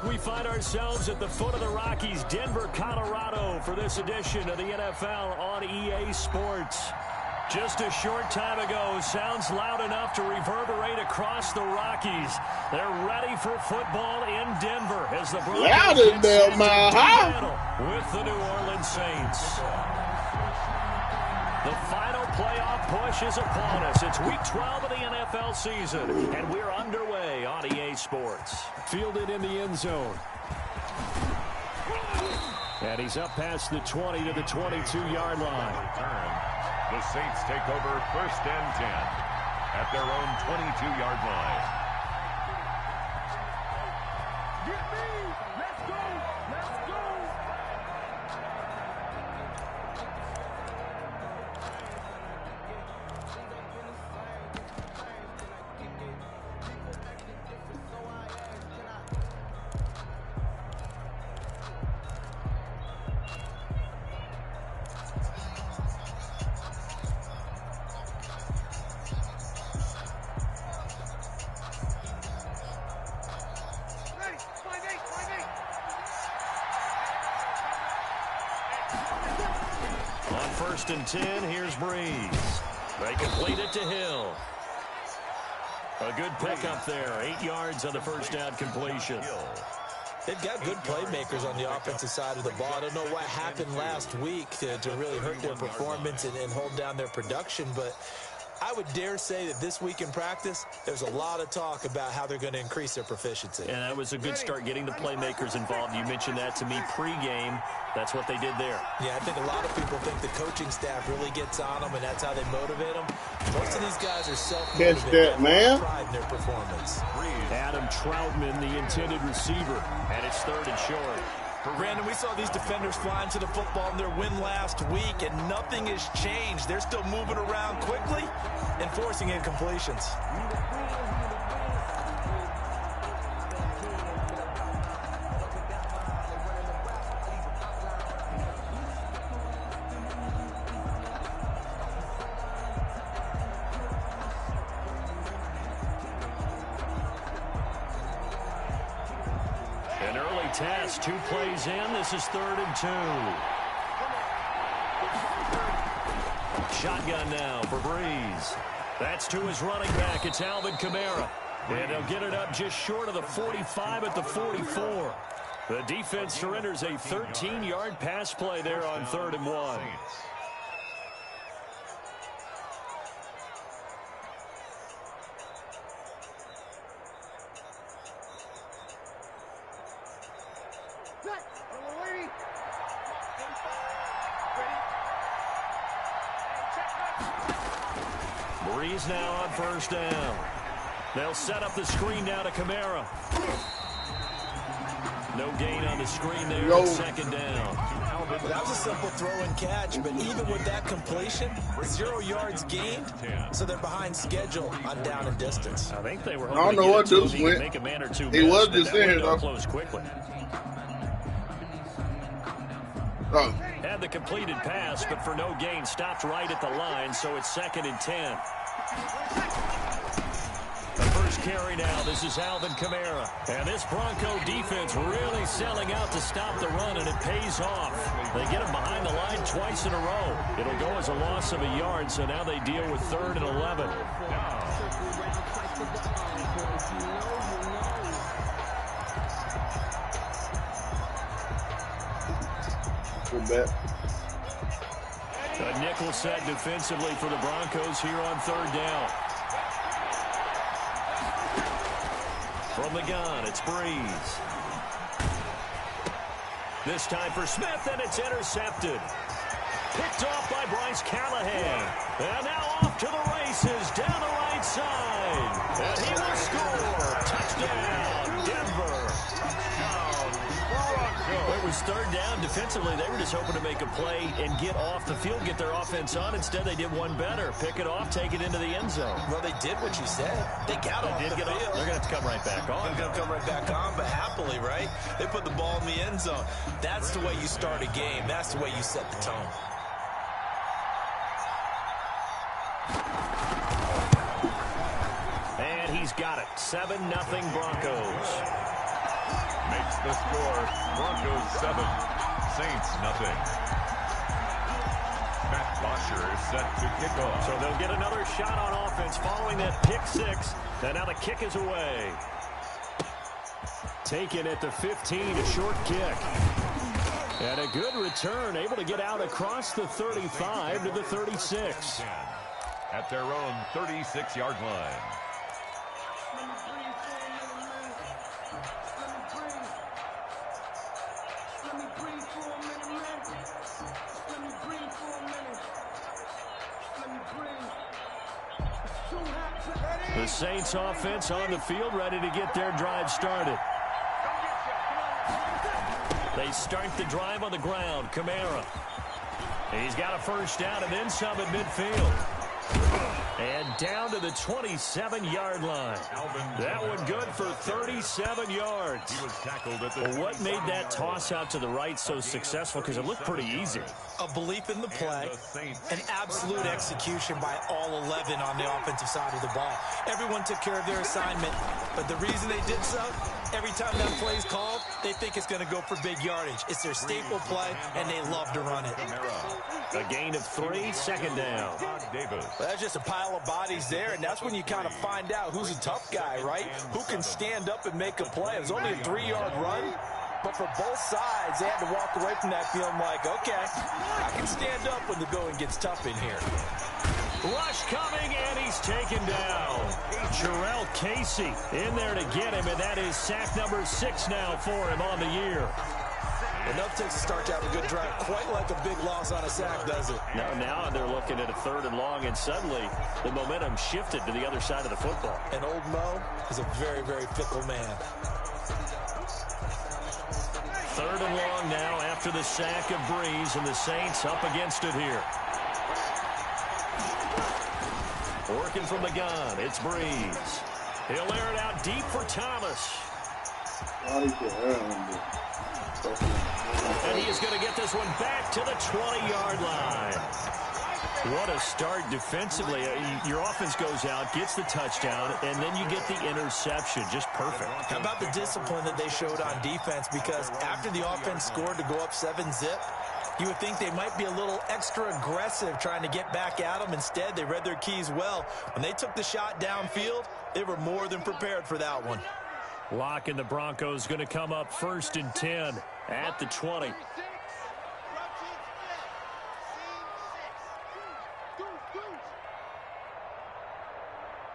We find ourselves at the foot of the Rockies, Denver, Colorado, for this edition of the NFL on EA Sports. Just a short time ago, sounds loud enough to reverberate across the Rockies. They're ready for football in Denver as the Broncos battle with the New Orleans Saints. The final playoff push is upon us. It's week 12 of the NFL season, and we're underway on EA Sports. Fielded in the end zone. And he's up past the 20 to the 22-yard line. The Saints take over 1st and 10 at their own 22-yard line. Get me! Let's go! Let's go! On 1st and 10, here's Breeze. They complete it to Hill. A good pickup there. 8 yards on the first down completion. They've got good playmakers on the offensive side of the ball. I don't know what happened last week to really hurt their performance and hold down their production, but I would dare say that this week in practice, there's a lot of talk about how they're going to increase their proficiency. And that was a good start, getting the playmakers involved. You mentioned that to me pregame. That's what they did there. Yeah, I think a lot of people think the coaching staff really gets on them, and that's how they motivate them. Most of these guys are self-motivated. Catch that, man. Pride in their performance. Adam Troutman, the intended receiver, and it's 3rd and short. Brandon, we saw these defenders flying to the football in their win last week, and nothing has changed. They're still moving around quickly and forcing incompletions. An early test, 2 plays in. This is 3rd and 2. Shotgun now for Breeze. That's to his running back. It's Alvin Kamara. And he'll get it up just short of the 45 at the 44. The defense surrenders a 13-yard pass play there on 3rd and 1. Breeze now on 1st down. They'll set up the screen now to Kamara. No gain on the screen there. 2nd down. That was a simple throw and catch, but even with that completion, 0 yards gained, so they're behind schedule on down and distance. I think they were I don't know what Deuce went. Make a man or two he miss, was just in here, though. Close quickly. Oh. Had the completed pass, but for no gain, stopped right at the line, so it's 2nd and 10. The first carry now. This is Alvin Kamara. And this Bronco defense really selling out to stop the run, and it pays off. They get him behind the line twice in a row. It'll go as a loss of a yard, so now they deal with 3rd and 11. Good bet. A nickel set defensively for the Broncos here on 3rd down. From the gun, it's Breeze. This time for Smith, and it's intercepted. Picked off by Bryce Callahan. And now off to the races down the right side. And he will score. Touchdown, Denver. It was 3rd down. Defensively, they were just hoping to make a play and get off the field, get their offense on. Instead, they did one better. Pick it off, take it into the end zone. Well, they did what you said. They got off the field. They're going to have to come right back on. They're going to come right back on, but happily, right? They put the ball in the end zone. That's the way you start a game. That's the way you set the tone. And he's got it. 7-0 Broncos. Makes the score. Broncos 7, Saints nothing. Matt Bosher is set to kick off. So they'll get another shot on offense following that pick six. And now the kick is away. Taken at the 15, a short kick. And a good return, able to get out across the 35 to the 36. At their own 36-yard line. The Saints offense on the field, ready to get their drive started. They start the drive on the ground. Kamara. He's got a first down and then some at midfield. And down to the 27-yard line. That one good for 37 yards. He was tackled at the well, what made that toss out to the right so successful? Because it looked pretty easy. A belief in the play, an absolute execution by all 11 on the offensive side of the ball. Everyone took care of their assignment, but the reason they did so, every time that play is called, they think it's going to go for big yardage. It's their staple play, and they love to run it. A gain of 3, second down. Well, that's just a pile of bodies there, and that's when you kind of find out who's a tough guy, right? Who can stand up and make a play. It was only a 3-yard run, but for both sides, they had to walk away from that feeling like, okay, I can stand up when the going gets tough in here. Rush coming, and he's taken down. Jarrell Casey in there to get him, and that is sack number 6 now for him on the year. Enough takes to start to have a good drive. Quite like a big loss on a sack, does it? Now they're looking at a 3rd and long, and suddenly the momentum shifted to the other side of the football. And old Mo is a very, very fickle man. 3rd and long now after the sack of Breeze, and the Saints up against it here. Working from the gun, it's Breeze. He'll air it out deep for Thomas. And he is going to get this one back to the 20-yard line. What a start defensively. Your offense goes out, gets the touchdown, and then you get the interception. Just perfect. How about the discipline that they showed on defense? Because after the offense scored to go up 7-zip, you would think they might be a little extra aggressive trying to get back at them. Instead, they read their keys well. When they took the shot downfield, they were more than prepared for that one. Lock and the Broncos going to come up 1st and 10 at the 20.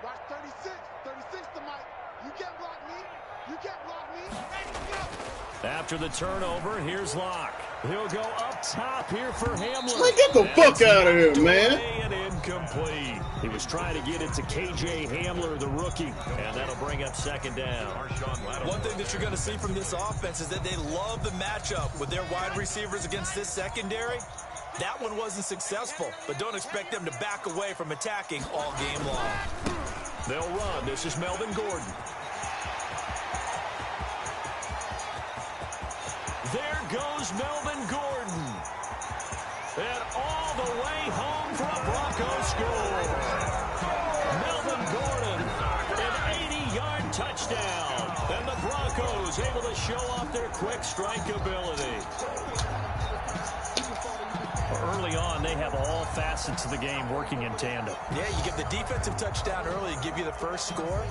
Watch 36 to Mike. You can't block me. You can't block me. After the turnover, here's Locke. He'll go up top here for Hamler. Man, get the fuck out of here, man. And incomplete. He was trying to get it to K.J. Hamler, the rookie, and that'll bring up 2nd down. One thing that you're going to see from this offense is that they love the matchup with their wide receivers against this secondary. That one wasn't successful, but don't expect them to back away from attacking all game long. They'll run. This is Melvin Gordon. There goes Melvin Gordon. And all the way home for a Broncos score. Melvin Gordon, an 80-yard touchdown. And the Broncos able to show off their quick strike ability. Early on, they have all facets of the game working in tandem. Yeah, you get the defensive touchdown early, give you the first score,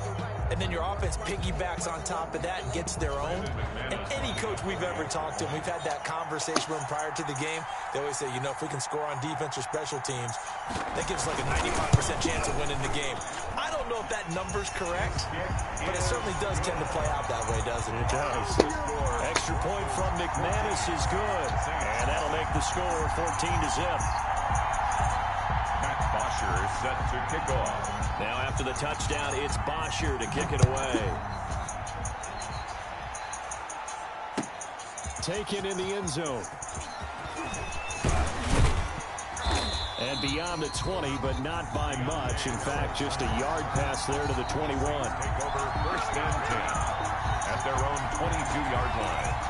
and then your offense piggybacks on top of that and gets their own. And any coach we've ever talked to, and we've had that conversation with them prior to the game, they always say, you know, if we can score on defense or special teams, that gives us like a 95% chance of winning the game. I don't know if that number's correct, but it certainly does tend to play out that way, doesn't it? It does. Extra point from McManus is good, and that'll make the score 14-zip. Matt Bosher is set to kick off. Now after the touchdown, it's Bosher to kick it away. Taken in the end zone. And beyond the 20, but not by much. In fact, just a yard pass there to the 21. Take over 1st and 10 at their own 22-yard line.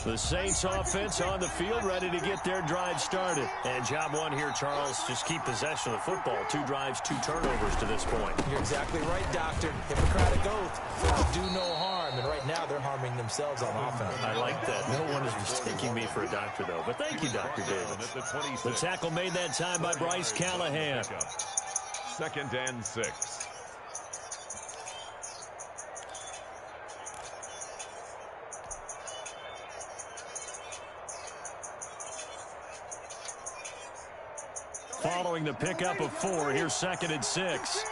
The Saints offense on the field, ready to get their drive started. And job one here, Charles, just keep possession of the football. 2 drives, 2 turnovers to this point. You're exactly right, Doctor. Hippocratic oath. First, do no harm. And right now, they're harming themselves on offense. I like that. No one is mistaking me for a doctor, though. But thank you, Dr. Davis. The tackle made that time by Bryce Callahan. 2nd and 6. Following the pickup of 4, here's 2nd and 6.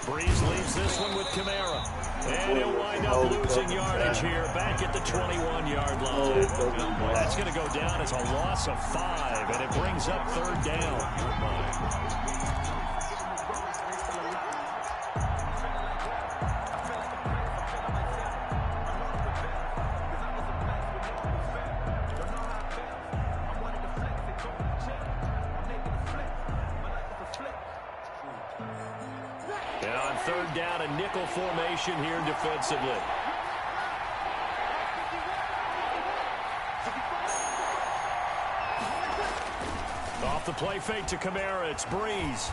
Breeze leaves this one with Kamara. And he'll wind up losing yardage here back at the 21-yard line. That's going to go down as a loss of 5, and it brings up 3rd down. And on 3rd down, a nickel formation here defensively. Off the play fake to Kamara, it's Breeze.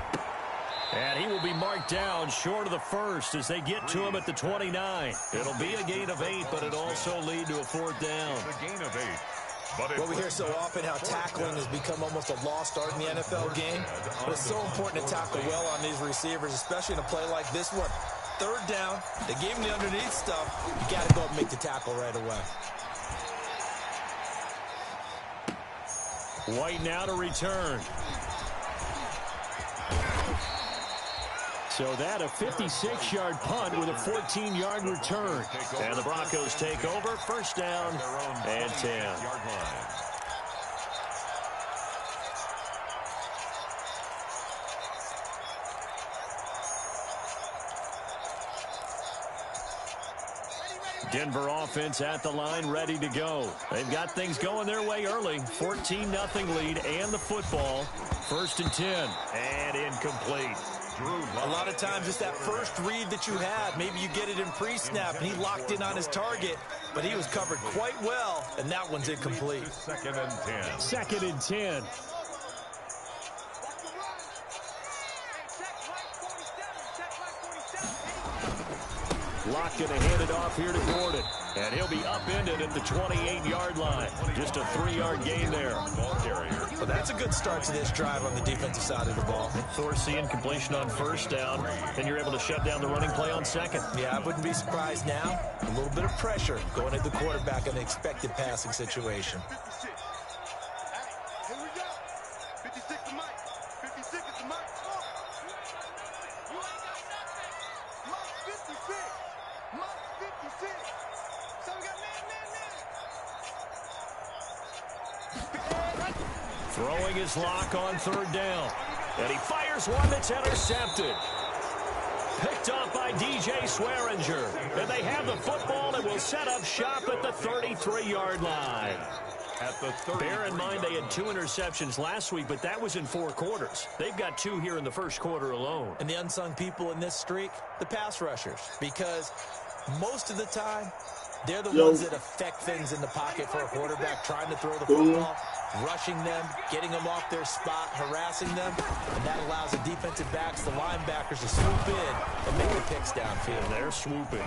And he will be marked down short of the 1st as they get to him at the 29. It'll be a gain of 8, but it'll also lead to a 4th down. A gain of 8. Well, we hear so often how tackling has become almost a lost art in the NFL game. But it's so important to tackle well on these receivers, especially in a play like this one. 3rd down, they gave him the underneath stuff. You got to go up and make the tackle right away. White now to return. So that a 56-yard punt with a 14-yard return. And the Broncos take over. 1st down and 10. Denver offense at the line, ready to go. They've got things going their way early. 14-0 lead and the football. 1st and 10. And incomplete. A lot of times it's that first read that you have. Maybe you get it in pre-snap, and he locked in on his target, but he was covered quite well, and that one's incomplete. 2nd and 10. 2nd and 10. Locke going to hand it off here to Gordon. And he'll be upended at the 28-yard line. Just a 3-yard gain there. Ball carrier. Well, that's a good start to this drive on the defensive side of the ball. Thorsey completion on 1st down. And you're able to shut down the running play on 2nd. Yeah, I wouldn't be surprised now. A little bit of pressure going at the quarterback in an expected passing situation. Here we go. 56 to Mike. 56 is to Mike. You ain't got nothing. Mike 56. Mike 56. So we got man. Throwing his lock on 3rd down. And he fires one that's intercepted. Picked off by DJ Swearinger. And they have the football and will set up shop at the 33-yard line. At the 30. Bear in mind they had 2 interceptions last week, but that was in 4 quarters. They've got 2 here in the 1st quarter alone. And the unsung people in this streak, the pass rushers. Because most of the time, they're the ones that affect things in the pocket for a quarterback trying to throw the football, rushing them, getting them off their spot, harassing them, and that allows the defensive backs, the linebackers to swoop in and make the picks downfield. And they're swooping.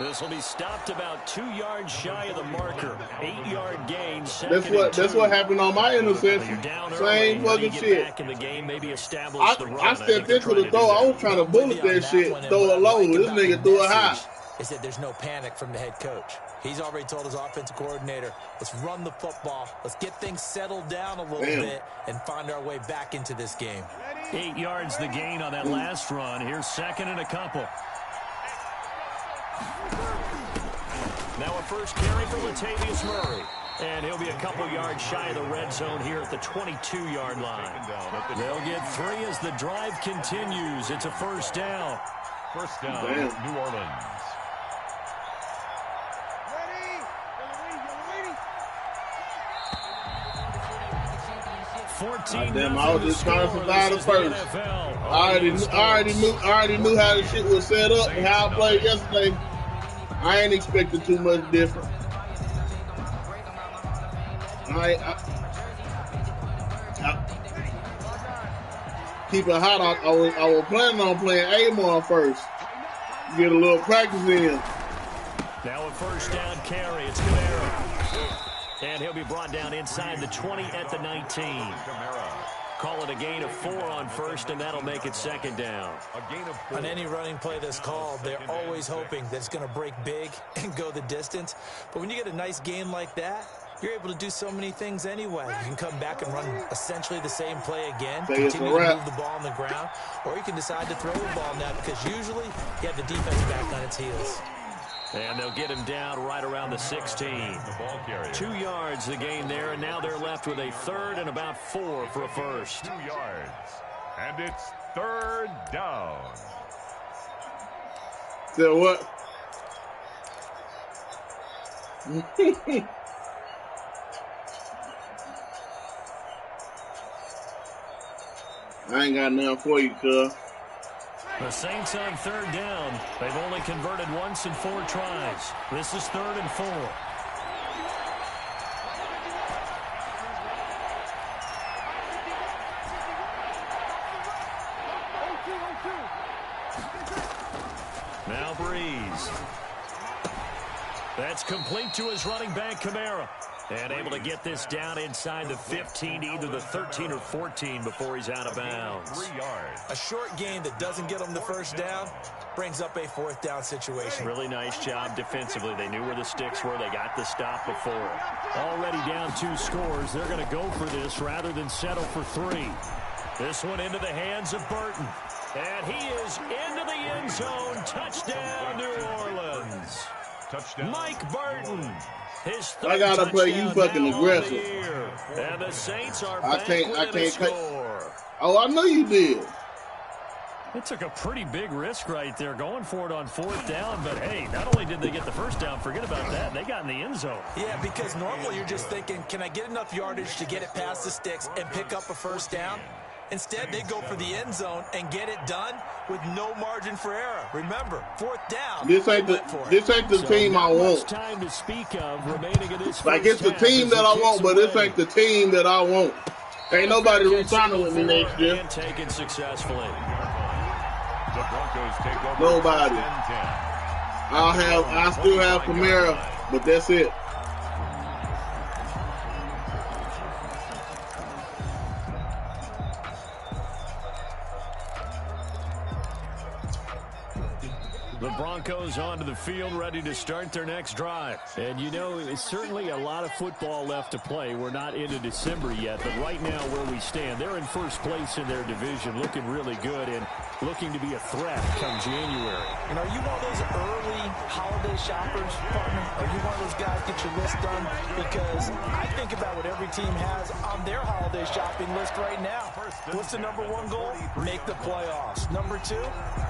This will be stopped about 2 yards shy of the marker. 8-yard gain. That's what happened on my interception. Same fucking shit. Back in the game, maybe establish the run. I stepped into the throw. I was trying to bullet that shit, throw it low. This nigga threw it high. Is that there's no panic from the head coach. He's already told his offensive coordinator, let's run the football, let's get things settled down a little bit and find our way back into this game. 8 yards the gain on that last run. Here's 2nd and a couple. Now a first carry for Latavius Murray. And he'll be a couple yards shy of the red zone here at the 22-yard line. They'll get 3 as the drive continues. It's a 1st down. 1st down, New Orleans. 14. Damn, I was just trying to survive the 1st. I already knew how the shit was set up and how I played yesterday. I ain't expecting too much different. I keep it hot. I was planning on playing Amon first. Get a little practice in. Now a first down carry. It's Kamara. And he'll be brought down inside the 20 at the 19. Call it a gain of 4 on first, and that'll make it second down. On any running play that's called, they're always hoping that it's going to break big and go the distance. But when you get a nice game like that, you're able to do so many things anyway. You can come back and run essentially the same play again, continue to move the ball on the ground, or you can decide to throw the ball now because usually you have the defense back on its heels. And they'll get him down right around the 16. 2 yards the gain there, and now they're left with a third and about 4 for a first. 2 yards. And it's third down. So what? I ain't got nothing for you, cuz. The Saints on third down. They've only converted once in 4 tries. This is 3rd and 4. Now Breeze. That's complete to his running back, Kamara. And able to get this down inside the 15 to either the 13 or 14 before he's out of bounds. 3 yards. A short gain that doesn't get them the first down brings up a 4th down situation. Really nice job defensively. They knew where the sticks were. They got the stop before. Already down 2 scores. They're going to go for this rather than settle for 3. This one into the hands of Burton. And he is into the end zone. Touchdown, New Orleans. Touchdown. Mike Burton. I gotta play you fucking aggressive. And the Saints are I can't score. Oh, I know you did. It took a pretty big risk right there going for it on 4th down, but hey, not only did they get the first down, forget about that, they got in the end zone. Yeah, because normally you're just thinking, can I get enough yardage to get it past the sticks and pick up a first down? Instead, they go for the end zone and get it done with no margin for error. Remember, 4th down. This ain't the team I want. Time to speak of remaining in this like it's the team that I want, but this ain't the team that I want. Ain't nobody resigning with me next year. And taken successfully. The Broncos take over. Nobody. I still have Kamara, but that's it. The Broncos onto the field, ready to start their next drive. And, you know, it's certainly a lot of football left to play. We're not into December yet, but right now where we stand, they're in first place in their division, looking really good and looking to be a threat come January. And are you one of those early holiday shoppers, partner? Are you one of those guys get your list done? Because I think about what every team has on their holiday shopping list right now. What's the number 1 goal? Make the playoffs. Number 2,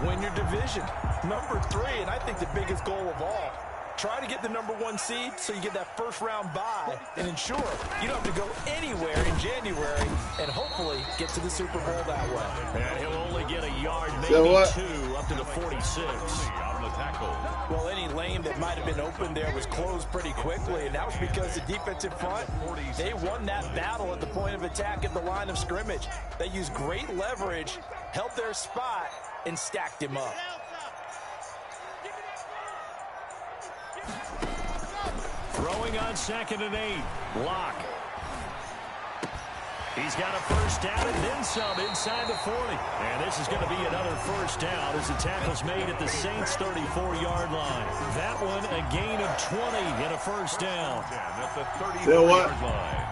win your division. Number 3, and I think the biggest goal of all, try to get the number 1 seed so you get that first-round bye and ensure you don't have to go anywhere in January and hopefully get to the Super Bowl that way. And he'll only get a yard, maybe 2, up to the 46. On the tackle. Well, any lane that might have been open there was closed pretty quickly, and that was because the defensive front, they won that battle at the point of attack at the line of scrimmage. They used great leverage, held their spot, and stacked him up. Throwing on 2nd and 8. Block. He's got a first down and then some inside the 40. And this is going to be another first down as the tackle's made at the Saints' 34-yard line. That one a gain of 20 and a first down. At the 34-yard line.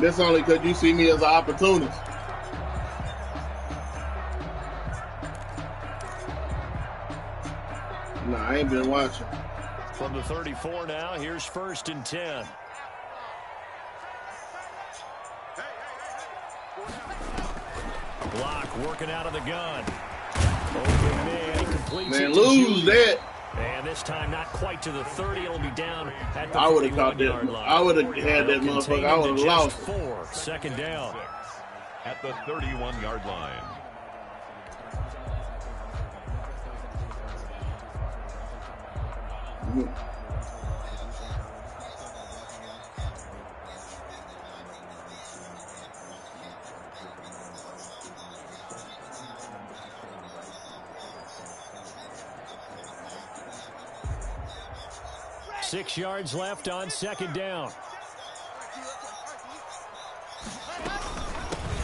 That's only because you see me as an opportunist. No, I ain't been watching. From the 34 now, here's 1st and 10. Block working out of the gun. Open man, completes Man, it lose that. And this time not quite to the 30. It'll be down at the I would have caught that. line. I would have had that motherfucker. I would have lost. 4, 2nd down. at the 31-yard line. Mm-hmm. 6 yards left on 2nd down.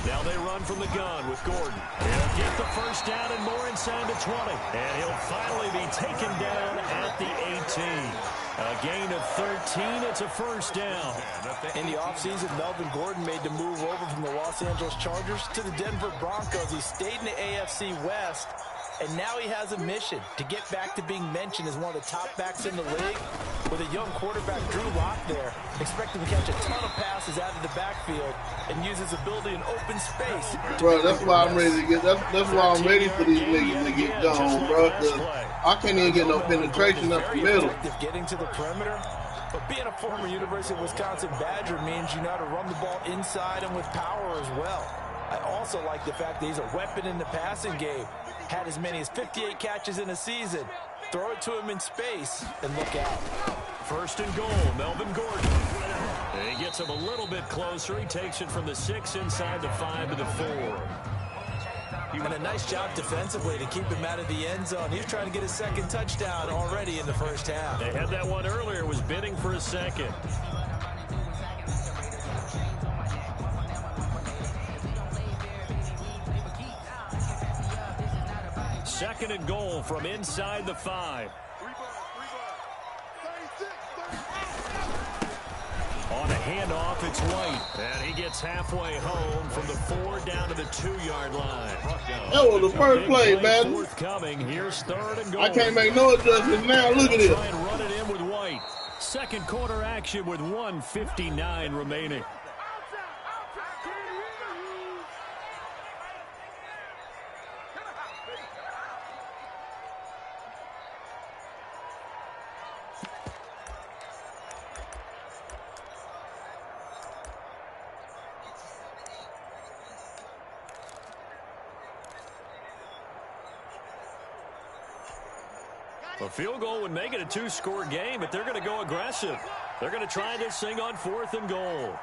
Now they run from the gun with Gordon. He'll get the first down and more inside the 20. And he'll finally be taken down at the 18. A gain of 13. It's a first down. In the offseason, Melvin Gordon made the move over from the Los Angeles Chargers to the Denver Broncos. He stayed in the AFC West, and now he has a mission to get back to being mentioned as one of the top backs in the league. With a young quarterback, Drew Lock, there, expect him to catch a ton of passes out of the backfield and use his ability in open space. Bro, that's why I'm ready to get. That's why I'm ready for these niggas to get gone, bro. I can't even get no penetration up the middle. Getting to the perimeter, but being a former University of Wisconsin Badger means you know how to run the ball inside and with power as well. I also like the fact that he's a weapon in the passing game. Had as many as 58 catches in a season. Throw it to him in space and look out. First and goal, Melvin Gordon. He gets him a little bit closer. He takes it from the 6 inside the 5 to the 4. And a nice job defensively to keep him out of the end zone. He was trying to get his second touchdown already in the first half. They had that one earlier, was bidding for a second. Second and goal from inside the 5. On a handoff, it's White. And he gets halfway home from the 4 down to the 2-yard line. That was the first play, man. Forthcoming. Here's 3rd and goal. I can't make no adjustments now. Look at it. Try and run it in with White. Second quarter action with 1:59 remaining. A field goal would make it a 2-score game, but they're going to go aggressive. They're going to try this thing on 4th and goal.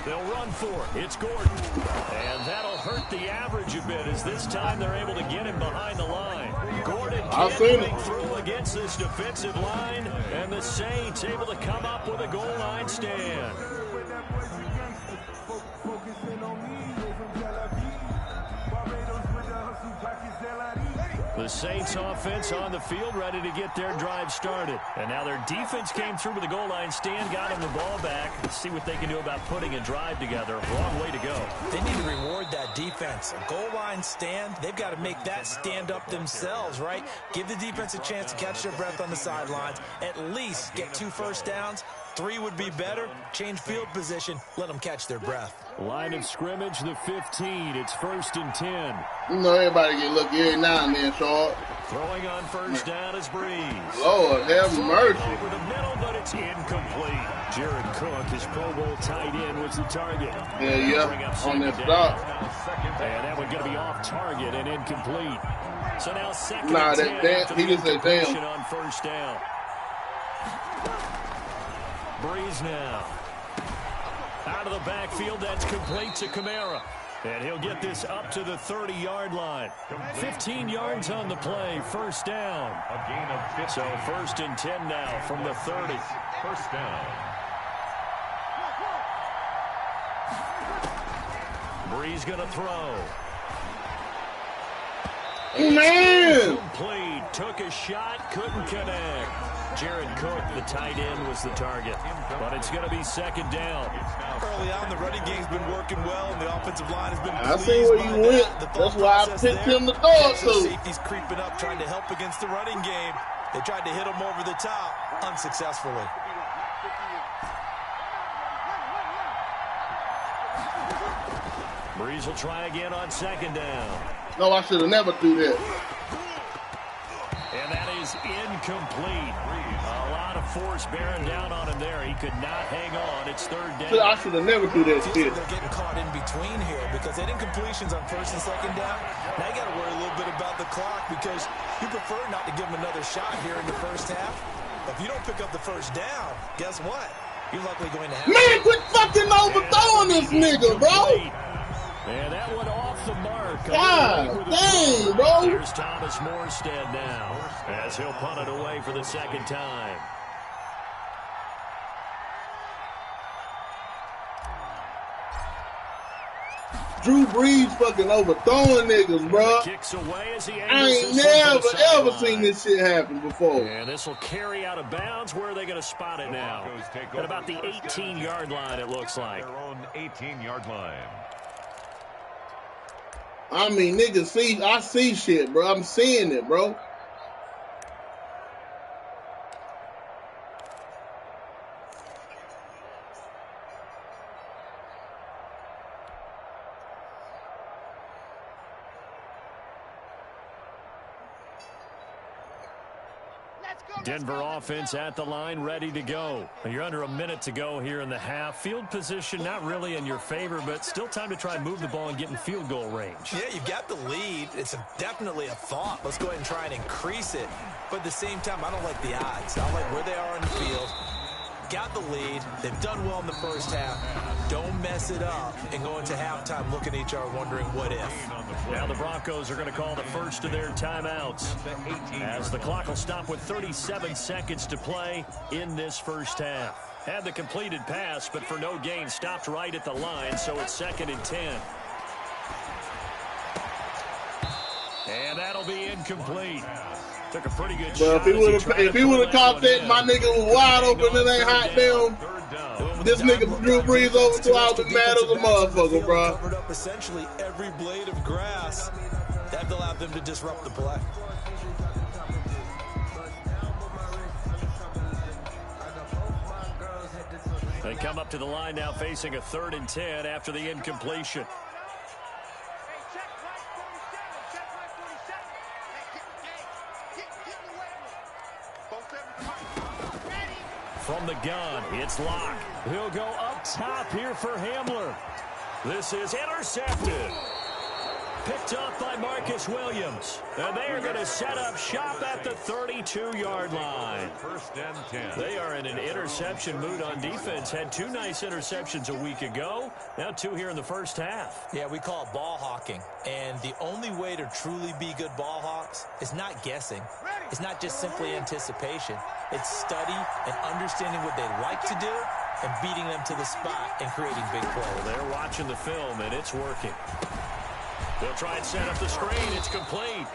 They'll run for it. It's Gordon. And that'll hurt the average a bit as this time they're able to get him behind the line. Gordon getting through against this defensive line, and the Saints able to come up with a goal line stand. The Saints offense on the field ready to get their drive started. And now their defense came through with the goal line stand, got them the ball back. Let's see what they can do about putting a drive together. Long way to go. They need to reward that defense. A goal line stand, they've got to make that stand up themselves, right? Give the defense a chance to catch their breath on the sidelines. At least get 2 first downs. 3 would be better. Change field position. Let them catch their breath. Line of scrimmage, the 15. It's 1st and 10. You know everybody get lucky every now and then, Sean. Throwing on first down is Breeze. Lord, have mercy. Over the middle, but it's incomplete. Jared Cook, his Pro Bowl tight end, was the target. Yeah, on that stop. And that one going to be off target and incomplete. So now second Nah, and 10 he just said damn. on first down. Breeze now. Out of the backfield, that's complete to Kamara. And he'll get this up to the 30-yard line. 15 yards on the play, first down. A gain of 50. So 1st and 10 now from the 30. First down. Breeze going to throw. Man! Complete. Took a shot, couldn't connect. Jared Cook, the tight end, was the target. But it's going to be second down. Early on, the running game's been working well, and the offensive line has been I see where you went. That's why I picked him to throw it to. Safety's creeping up, trying to help against the running game. They tried to hit him over the top, unsuccessfully. Breeze will try again on second down. No, I should have never threw that. And that is incomplete. A lot of force bearing down on him there. He He could not hang on. It's third down. I should have never do that shit. They're getting caught in between here because they didn't completions on first and second down. Now you got to worry a little bit about the clock because you prefer not to give them another shot here in the first half. But if you don't pick up the first down, guess what? You're likely going to have... Man, quit fucking overthrowing this nigga, bro. And that one off the mark. God dang, bro. Here's Thomas Morstead now as he'll punt it away for the second time. Drew Brees fucking overthrowing niggas, bro. Kicks away as he I ain't never, ever seen this shit happen before. And this will carry out of bounds. Where are they going to spot it now? At about the 18-yard line, it looks like. Their own 18-yard line. I mean, niggas I see shit, bro. I'm seeing it, bro. Denver offense at the line, ready to go. You're under a minute to go here in the half. Field position not really in your favor, but still time to try and move the ball and get in field goal range. Yeah, you've got the lead. It's definitely a thought. Let's go ahead and try and increase it. But at the same time, I don't like the odds. I like where they are on the field. Got the lead. They've done well in the first half. Don't mess it up and go into halftime looking at each other wondering what if. Now the Broncos are going to call the first of their timeouts as the clock will stop with 37 seconds to play in this first half. Had the completed pass, but for no gain, stopped right at the line, so it's 2nd and 10. And that'll be incomplete. Took a pretty good shot. If he would have caught that, my nigga was wide open. It ain't hot damn. This nigga Drew Brees over to out the mad as a motherfucker, bro. Covered up essentially every blade of grass. That allowed them to disrupt the play. They come up to the line now facing a 3rd and 10 after the incompletion. From the gun, it's Locke. He'll go up top here for Hamler. This is intercepted. Picked up by Marcus Williams. And they are going to set up shop at the 32-yard line. 1st and 10. They are in an interception mood on defense. Had 2 nice interceptions a week ago. Now 2 here in the first half. Yeah, we call it ball hawking. And the only way to truly be good ball hawks is not guessing. It's not just simply anticipation. It's study and understanding what they like to do and beating them to the spot and creating big plays. They're watching the film, and it's working. They'll try and set up the screen. It's complete.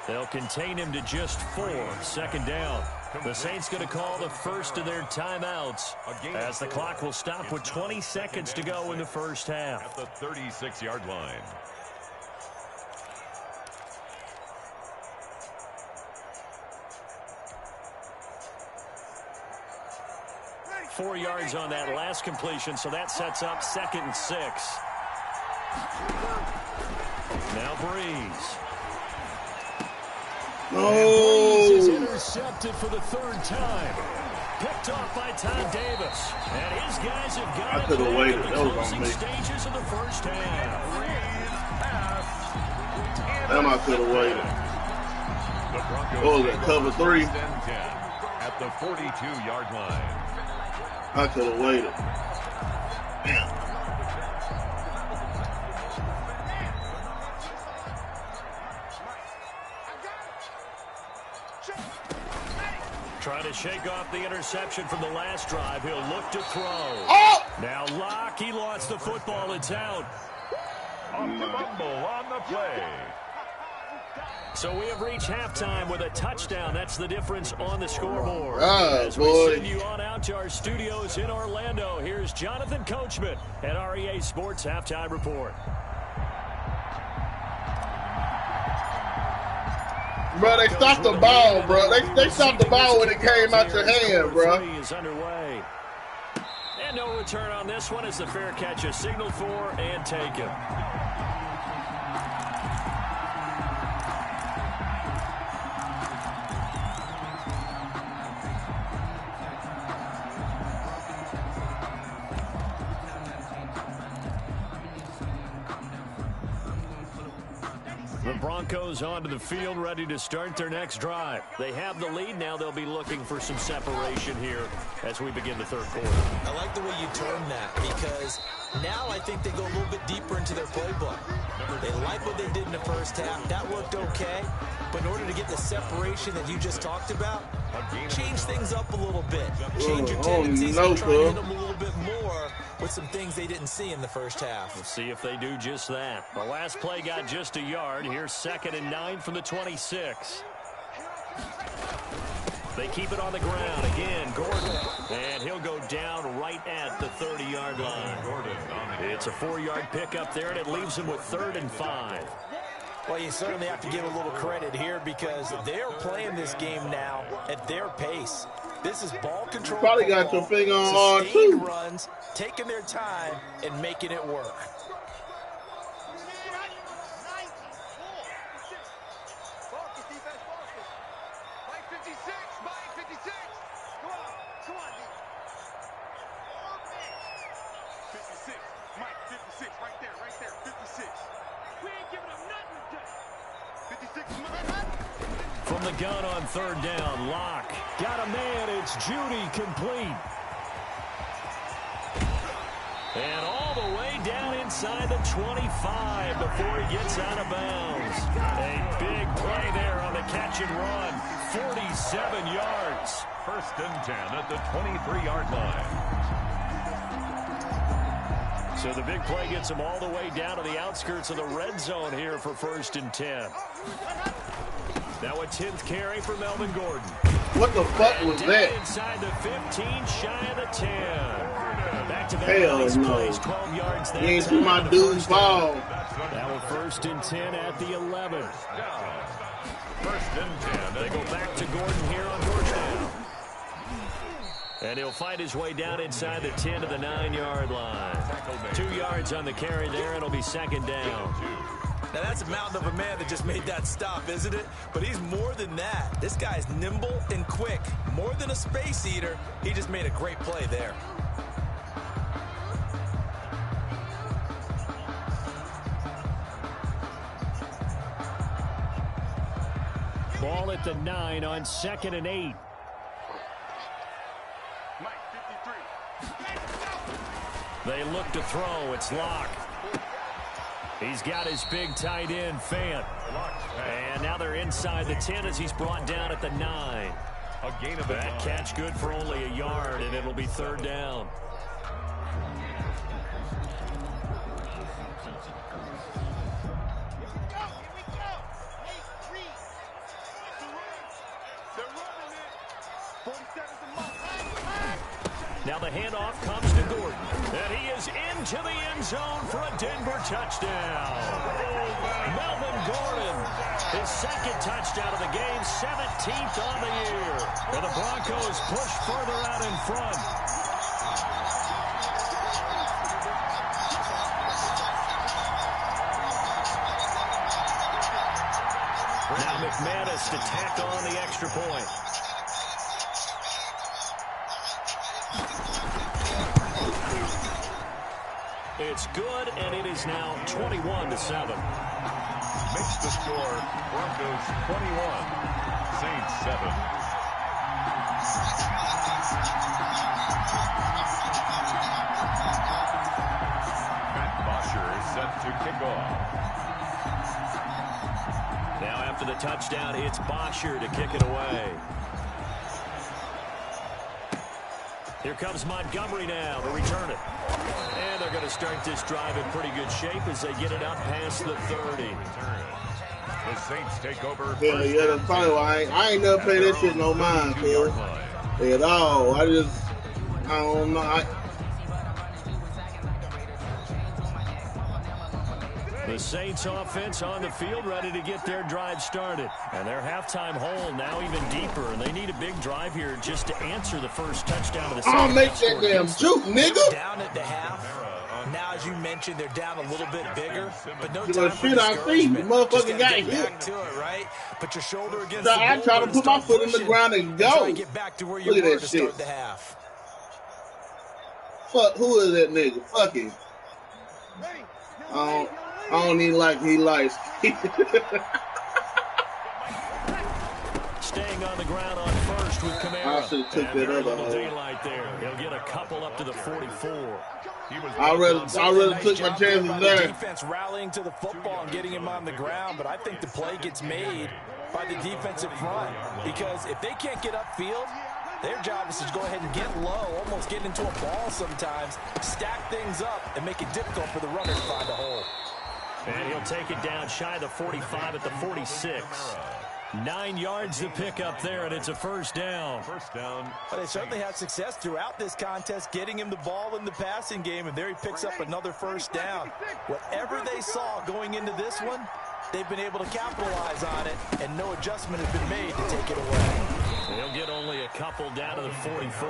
They'll contain him to just 4. 2nd down. The Saints going to call the first of their timeouts as the clock will stop with 20 seconds to go in the first half. At the 36-yard line. Four yards on that last completion, so that sets up 2nd and 6. Now Breeze. No. Breeze is intercepted for the 3rd time. Picked off by Todd Davis. And his guys have got I could have waited. That was on me. Stages of the first half. Damn, I could have waited. The Broncos What was that, cover 3? 1st and 10 at the 42-yard line. I could have waited. Damn. Trying to shake off the interception from the last drive. He'll look to throw. Oh! Now Locke, he lost the football. It's out. A fumble on the play. So we have reached halftime with a touchdown. That's the difference on the scoreboard. As we boy. send you on out to our studios in Orlando, here's Jonathan Coachman at REA Sports Halftime Report. Bro, they stopped the ball, bro. They stopped the ball when it came out your hand, bro. Is underway. And no return on this one as the fair catch is signaled for and taken. Broncos onto the field, ready to start their next drive. They have the lead. Now they'll be looking for some separation here as we begin the third quarter. I like the way you term that, because now I think they go a little bit deeper into their playbook. They like what they did in the first half. That looked okay. But in order to get the separation that you just talked about, change things up a little bit. Change your tendencies and try to hit them a little bit more with some things they didn't see in the first half. We'll see if they do just that. The last play got just a yard. Here's 2nd and 9 from the 26. They keep it on the ground. Again, Gordon. And he'll go down right at the 30-yard line. It's a 4-yard pickup there, and it leaves him with 3rd and 5. Well, you certainly have to give a little credit here because they're playing this game now at their pace. This is ball control. You probably got your finger on R2. Runs, taking their time and making it work. From the gun on 3rd down, Locke. Got a man, it's Judy, complete. And all the way down inside the 25 before he gets out of bounds. A big play there on the catch and run. 47 yards. 1st and 10 at the 23-yard line. So the big play gets him all the way down to the outskirts of the red zone here for 1st and 10. Now a 10th carry for Melvin Gordon. What the fuck was that? Inside the 15, shy of the 10. Back to Hell nice no. plays, 12 yards there. You ain't see my dude's ball. Now a 1st and 10 at the 11. 1st and 10. They go back to Gordon here on 4th down. And he'll find his way down inside the 10 to the 9-yard line. 2 yards on the carry there. It'll be 2nd down. Now, that's a mountain of a man that just made that stop, isn't it? But he's more than that. This guy's nimble and quick. More than a space eater, he just made a great play there. Ball at the 9 on 2nd and 8. They look to throw. It's Locke. He's got his big tight end, Fant. And now they're inside the 10 as he's brought down at the 9. A gain of that catch good for only a yard, and it'll be 3rd down. Now the handoff comes to Gordon. And he is into the end zone for a Denver touchdown. Melvin Gordon, his 2nd touchdown of the game, 17th on the year. And the Broncos push further out in front. Now McManus to tack on the extra point. It's good, and it is now 21-7. Makes the score Broncos 21, Saints 7. Matt Bosher is set to kick off. Now after the touchdown, it's Bosher to kick it away. Here comes Montgomery now to return it. And they're going to start this drive in pretty good shape as they get it up past the 30. The Saints take over. Yeah, that's probably why I ain't never played that shit no mind, cuz. At all. I don't know. The Saints offense on the field ready to get their drive started. And their halftime hole now even deeper. And they need a big drive here just to answer the first touchdown of the season. I'll make that damn juke, nigga. Down at the half. Now, as you mentioned, they're down a little bit bigger. But no The time for shit I see, the discouragement. motherfucker got Get hit. back to it, right? Put your shoulder against So the I try to board put my and foot in the start ground and pushing. go. Try to get back to where you Look at were that to shit. start the half. Fuck, who is that nigga? Fuck him. I don't even like he likes. Staying on the ground on first with Kamara. I should have took that other little hole. daylight there. He'll get a couple up to the 44. I'd rather took my chances by there. the defense rallying to the football and getting him on the ground, but I think the play gets made by the defensive front because if they can't get upfield, their job is to go ahead and get low, almost get into a ball sometimes, stack things up, and make it difficult for the runner to find a hole. And he'll take it down shy of the 45 at the 46. 9 yards to pick up there, and it's a first down. Well, they certainly had success throughout this contest, getting him the ball in the passing game, and there he picks up another first down. Whatever they saw going into this one, they've been able to capitalize on it, and no adjustment has been made to take it away. He'll get only a couple down to the 44.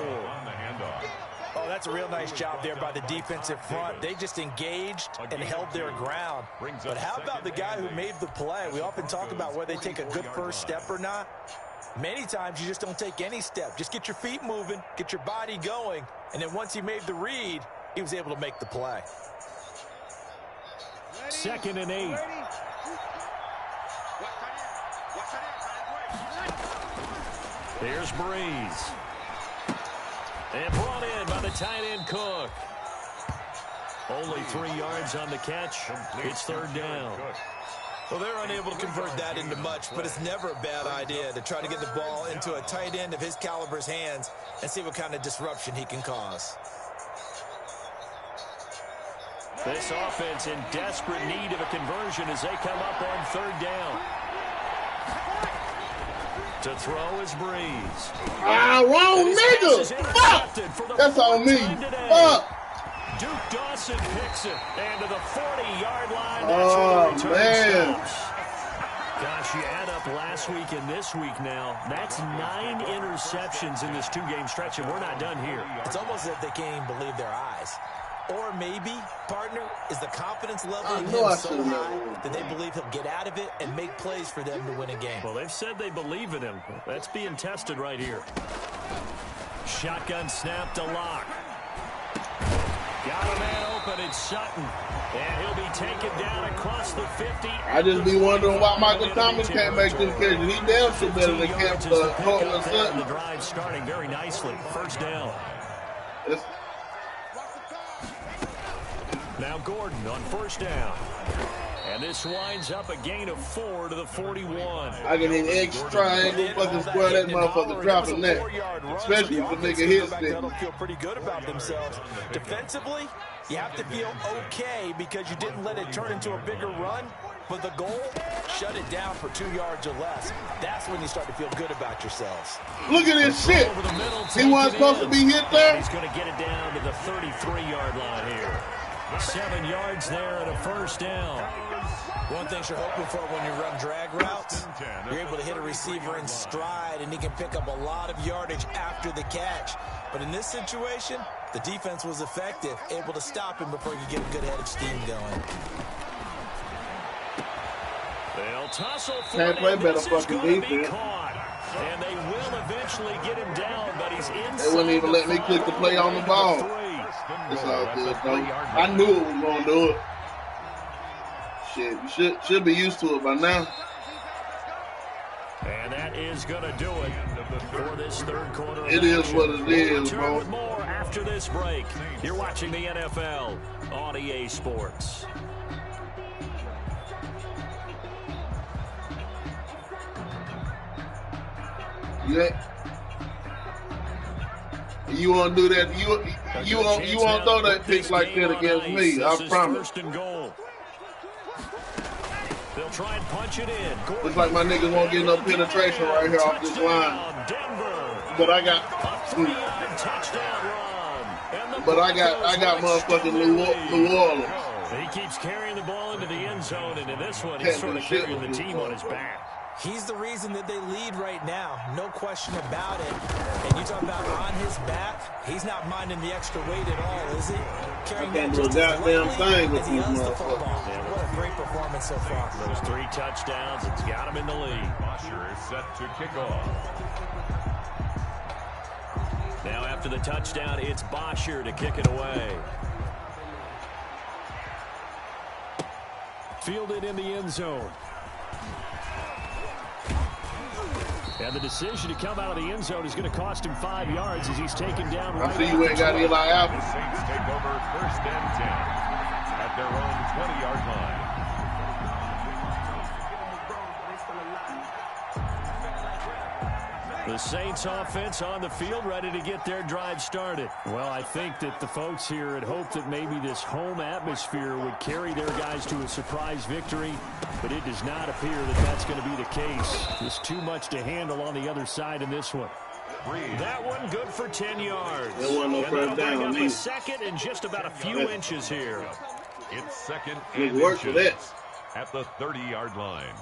Oh, that's a real nice job there by the defensive front. They just engaged and held their ground. But how about the guy who made the play? We often talk about whether they take a good first step or not. Many times you just don't take any step. Just get your feet moving, get your body going, and then once he made the read, he was able to make the play. 2nd and 8. Here's Breeze. And brought in by the tight end Cook. Only 3 yards on the catch. It's 3rd down. Well, they're unable to convert that into much, but it's never a bad idea to try to get the ball into a tight end of his caliber's hands and see what kind of disruption he can cause. This offense in desperate need of a conversion as they come up on 3rd down. To throw is Breeze. Wrong nigga. Fuck. That's on me. Fuck. Duke Dawson picks it. And to the 40-yard line. Oh, that's man. Gosh, you add up last week and this week now. That's 9 interceptions in this 2-game stretch, and we're not done here. It's almost as if they can't even believe their eyes. Or maybe, partner, is the confidence level in him so high that they believe he'll get out of it and make plays for them to win a game. Well, they've said they believe in him. That's being tested right here. Shotgun snap to Lock. Got a man open. It's Sutton. And he'll be taken down across the 50. I just be wondering why Michael Thomas can't make this catch. He damn sure better than Cortland Sutton. The drive starting very nicely. 1st down. Now Gordon on 1st down. And this winds up a gain of 4 to the 41. I can hit X triangle, fucking square that motherfucker dropping that. Especially if the nigga hits it. They'll feel pretty good about themselves. Defensively, you have to feel okay because you didn't let it turn into a bigger run. But the goal, shut it down for 2 yards or less. That's when you start to feel good about yourselves. Look at this shit. He wasn't supposed to be hit there. He's going to get it down to the 33-yard line here. 7 yards there and a 1st down. One thing you're hoping for when you run drag routes, you're able to hit a receiver in stride, and he can pick up a lot of yardage after the catch. But in this situation, the defense was effective, able to stop him before he could get a good head of steam going. They'll tussle for Can't play better fucking defense. And they will eventually get him down, but he's inside. They wouldn't even let me click the play on the ball. It's all good, though. I knew it was going to do it. Shit, you should be used to it by now. And that is going to do it for this 3rd quarter. It is what it is, bro. With more after this break. You're watching the NFL on EA Sports. Yeah. You want to do that? You want to throw that pick like that against me? I promise. 1st and goal. They'll try and punch it in. It's like my niggas won't get no penetration right here off this line. But I got. But I got motherfucking New Orleans. He keeps carrying the ball into the end zone, and in this one, he's sort of carrying the team on his back. He's the reason that they lead right now. No question about it. And you talk about on his back, he's not minding the extra weight at all, is he? Carrying that just as lightly as he does the football. What a great performance so far. Those 3 touchdowns, it's got him in the lead. Bosher is set to kick off. Now after the touchdown, it's Bosher to kick it away. fielded in the end zone. And the decision to come out of the end zone is going to cost him 5 yards as he's taken down right. I see you ain't got Eli Apple. The Saints take over 1st and 10 at their own 20-yard line. The Saints offense on the field, ready to get their drive started. Well, I think that the folks here had hoped that maybe this home atmosphere would carry their guys to a surprise victory, but it does not appear that that's going to be the case. There's too much to handle on the other side in this one. That one good for 10 yards. There wasn't no first down. Up a second and just about a few inches here. It's 2nd It and worked for inches that. at the 30-yard line.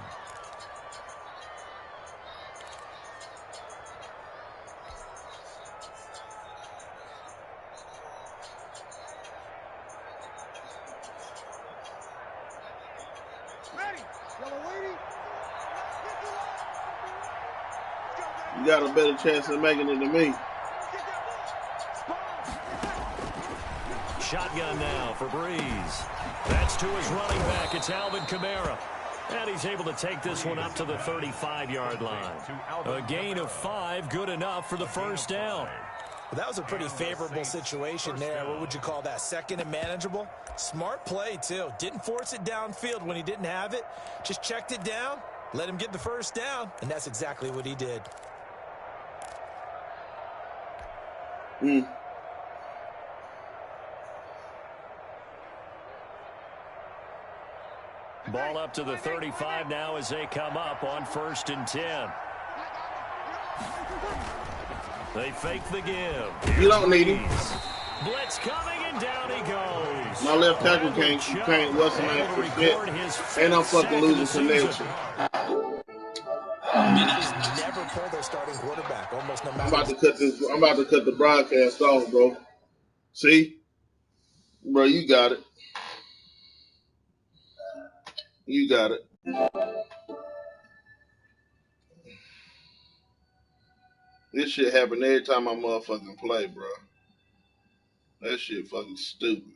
You got a better chance of making it than me. Shotgun now for Breeze. That's to his running back. It's Alvin Kamara. And he's able to take this one up to the 35-yard line. A gain of 5, good enough for the first down. Well, that was a pretty favorable situation there. What would you call that? Second and manageable? Smart play, too. Didn't force it downfield when he didn't have it. Just checked it down, let him get the first down, and that's exactly what he did. Ball up to the 35 now as they come up on 1st and 10. They fake the give. You don't need him. Blitz coming and down he goes. My left tackle can't what's the name for fit. And I'm fucking losing connection. Never pull their starting quarterback, almost no matter. I'm about to cut the broadcast off, bro. See? Bro, you got it. You got it. This shit happen every time I motherfucking play, bro. That shit fucking stupid.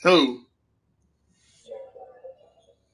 Who?